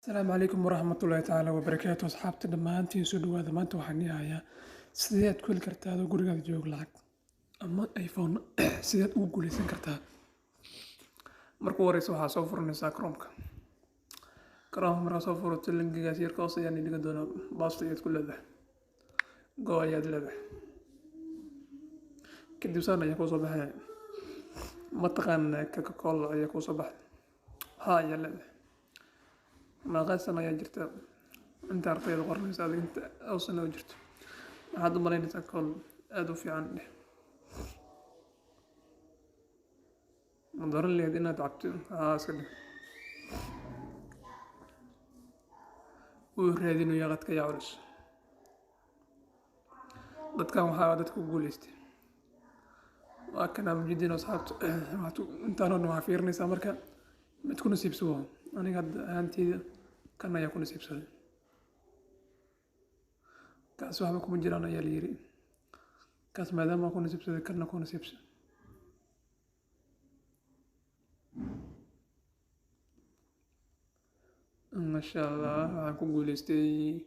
السلام عليكم ورحمة الله تعالى وبركاته أصحابتي dhammaantiin soo dhawaada maanta waxaan ii hayaa sideed ku heli kartaa adoo gurigaada joog lacag ama iPhone sideed ugu guuleysan kartaa marka ugu horeysa waxaa soo furanaysaa Chrome markaa soo furato linkigaas yarka hoose ayaan idinka doonaa basta ayaad ku leedahay go ayaad leedahay kadib saan ayaa kusoo baxaya mataqaan Coca-Cola ayaa kusoo baxay ha ayaa leedahay maqaasan ayaa jirta inta ardayda qornaysa adiga inta awsan oo jirto waxaad u malaynaysaa kool aad u fiican ma dooran lahayd inaad cabto iska dhig uu raadinayo qadka yaa culus dadkan waxaa dadku guuleystay waa kana mujidin asxaabta intaan oo waxaa fiirinaysaa marka mid ku nasiibsado aniga ahaanteyda kan ayaa ku nasiibsaday kaas waxba kuma jiraan ayaa la yiri kaas maadaama ku nasiibsaday kana ku nasiibsaday ما شاء الله waxaan ku guuleystay